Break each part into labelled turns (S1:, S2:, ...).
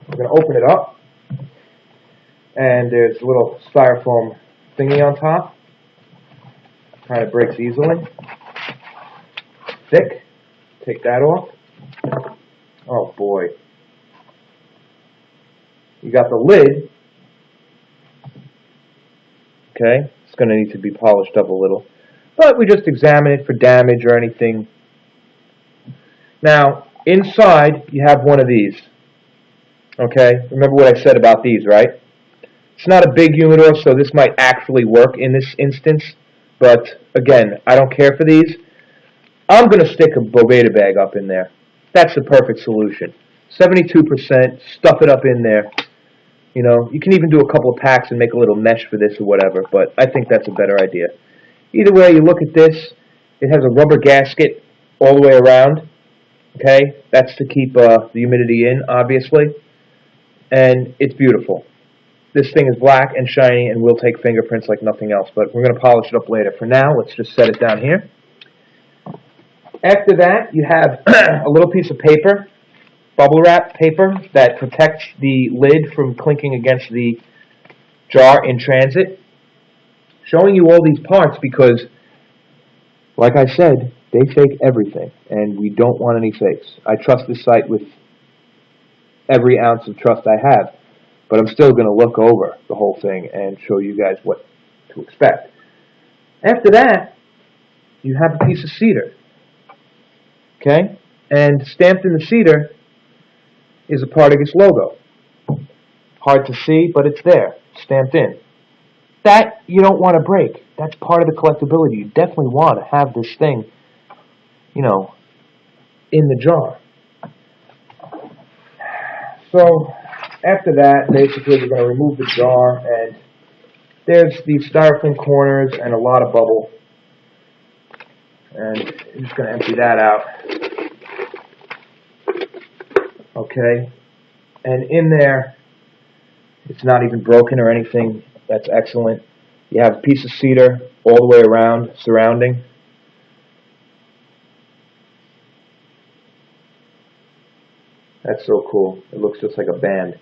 S1: We're going to open it up, and there's a little styrofoam thingy on top. Kind of breaks easily. Thick. Take that off. Oh boy. You got the lid. Okay, it's going to need to be polished up a little. But we just examine it for damage or anything. Now, inside you have one of these. Okay, remember what I said about these, right? It's not a big humidor, so this might actually work in this instance. But again, I don't care for these. I'm going to stick a Boveda bag up in there. That's the perfect solution. 72%, stuff it up in there. You know, you can even do a couple of packs and make a little mesh for this or whatever, but I think that's a better idea. Either way, you look at this, it has a rubber gasket all the way around. Okay, that's to keep the humidity in, obviously. And it's beautiful. This thing is black and shiny and will take fingerprints like nothing else, but we're going to polish it up later. For now, let's just set it down here. After that, you have a little piece of paper, bubble wrap paper, that protects the lid from clinking against the jar in transit. Showing you all these parts because, like I said, they fake everything, and we don't want any fakes. I trust this site with every ounce of trust I have, but I'm still going to look over the whole thing and show you guys what to expect. After that, you have a piece of cedar. Okay? And stamped in the cedar is a Partagas logo. Hard to see, but it's there, stamped in. That you don't want to break. That's part of the collectability. You definitely want to have this thing, you know, in the jar. So, after that, basically we're going to remove the jar, and there's these styrofoam corners and a lot of bubble. And I'm just going to empty that out. Okay, and in there, it's not even broken or anything. That's excellent. You have a piece of cedar all the way around, surrounding. That's so cool. It looks just like a band.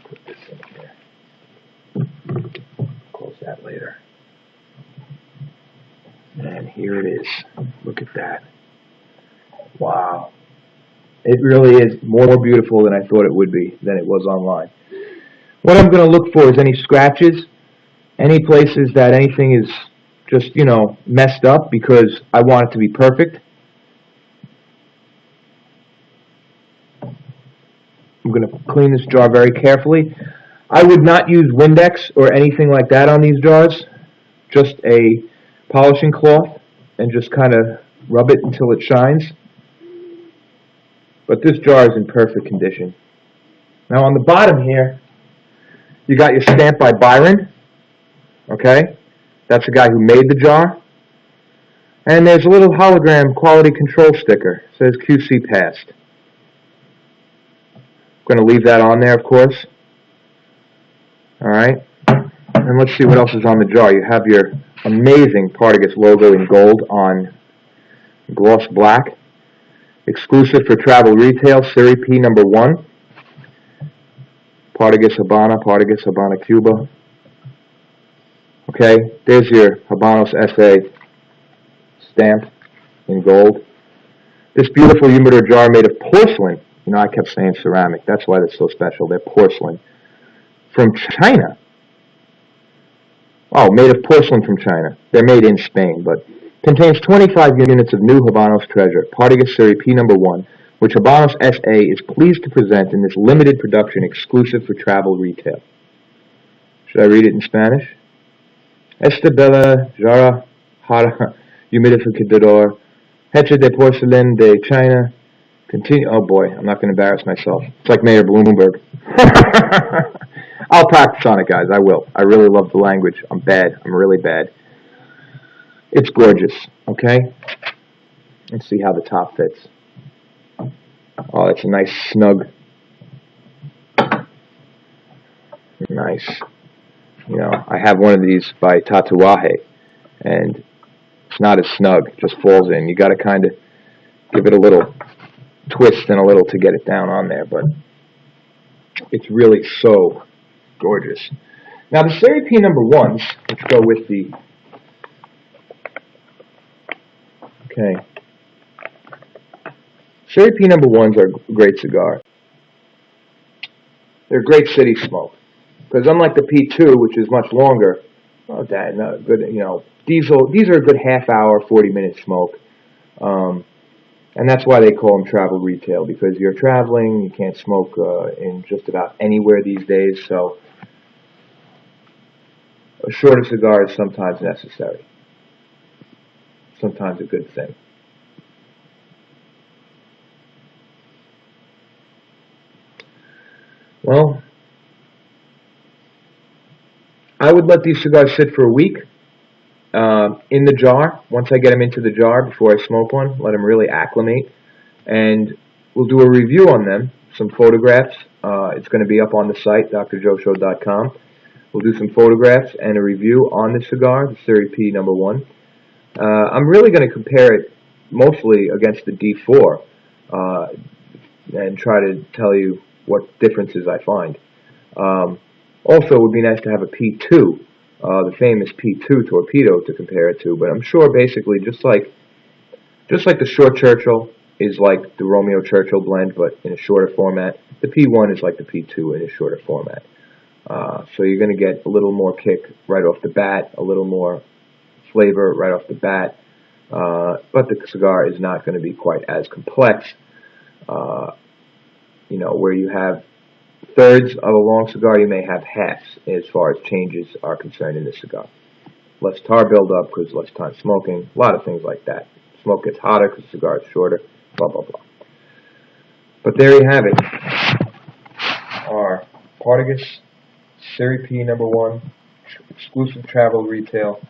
S1: Put this in here. Close that later. And here it is. Look at that. Wow. It really is more beautiful than I thought it would be, than it was online. What I'm going to look for is any scratches, any places that anything is just, you know, messed up, because I want it to be perfect. I'm going to clean this jar very carefully. I would not use Windex or anything like that on these jars. Just a polishing cloth and just kind of rub it until it shines. But this jar is in perfect condition. Now on the bottom here, you got your stamp by Byron. Okay? That's the guy who made the jar. And there's a little hologram quality control sticker. It says QC passed. I'm going to leave that on there, of course. Alright? And let's see what else is on the jar. You have your amazing Partagas logo in gold on gloss black. Exclusive for travel retail, Serie P #1. Partagas Habana, Cuba. Okay, there's your Habanos SA stamp in gold. This beautiful humidor jar made of porcelain. You know, I kept saying ceramic. That's why they're so special. They're porcelain. From China. Oh, made of porcelain from China. They're made in Spain, but contains 25 units of new Habanos treasure, Partagas Serie P #1, which Habanos SA is pleased to present in this limited production exclusive for travel retail. Should I read it in Spanish? Esta bella jarra humidificador, hecha de porcelain de China. Continue. Oh boy, I'm not going to embarrass myself. It's like Mayor Bloomberg. I'll practice on it, guys. I will. I really love the language. I'm bad. I'm really bad. It's gorgeous. Okay? Let's see how the top fits. Oh, that's a nice snug. Nice. You know, I have one of these by Tatuaje. and it's not as snug. It just falls in. You got to kind of give it a little twist and a little to get it down on there, but it's really so gorgeous. Now the Serie P number ones, let's go with the, okay, Serie P number ones are a great cigar. They're a great city smoke, because unlike the P2, which is much longer, oh, Dad, no, good, you know, these are a good half-hour, 40-minute smoke, and that's why they call them travel retail, because you're traveling, you can't smoke in just about anywhere these days, so a shorter cigar is sometimes necessary, sometimes a good thing. Well, I would let these cigars sit for a week in the jar. Once I get them into the jar before I smoke one, let them really acclimate. And we'll do a review on them, some photographs. It's going to be up on the site, DrJoeShow.com. We'll do some photographs and a review on the cigar, the Serie P number one. I'm really going to compare it mostly against the D4 and try to tell you what differences I find. Also, it would be nice to have a P2, the famous P2 torpedo to compare it to, but I'm sure basically just like the short Churchill is like the Romeo Churchill blend, but in a shorter format, the P1 is like the P2 in a shorter format. So you're going to get a little more kick right off the bat, a little more flavor right off the bat, but the cigar is not going to be quite as complex. You know, where you have thirds of a long cigar, you may have halves as far as changes are concerned in the cigar. Less tar buildup because less time smoking, a lot of things like that. Smoke gets hotter because the cigar is shorter, blah, blah, blah. But there you have it. Our Partagas Serie P number one, exclusive travel retail,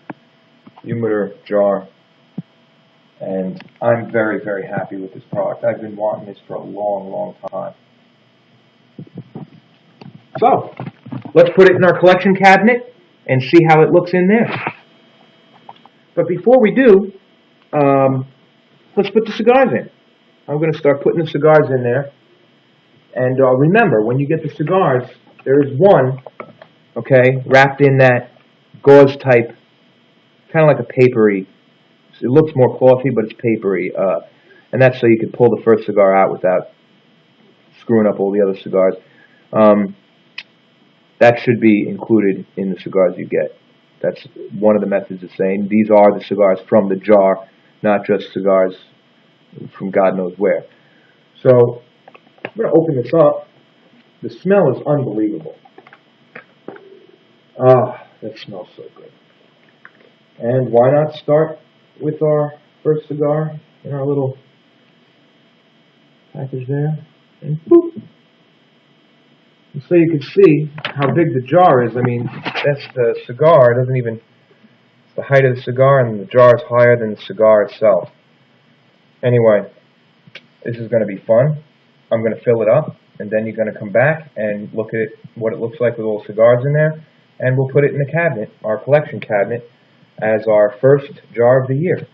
S1: Humidor jar. And I'm very, very happy with this product. I've been wanting this for a long, long time. So, let's put it in our collection cabinet and see how it looks in there. But before we do, let's put the cigars in. I'm going to start putting the cigars in there. And remember, when you get the cigars, there is one, okay, wrapped in that gauze type, kind of like a papery. It looks more clothly, but it's papery. And that's so you can pull the first cigar out without screwing up all the other cigars. That should be included in the cigars you get. That's one of the methods of saying these are the cigars from the jar, not just cigars from God knows where. So I'm going to open this up. The smell is unbelievable. Ah, that smells so good. And why not start with our first cigar in our little package there? And boop. And so you can see how big the jar is. I mean, that's the cigar. It doesn't even, it's the height of the cigar, and the jar is higher than the cigar itself. Anyway, this is going to be fun. I'm going to fill it up, and then you're going to come back and look at what it looks like with all the cigars in there, and we'll put it in the cabinet, our collection cabinet, as our first jar of the year.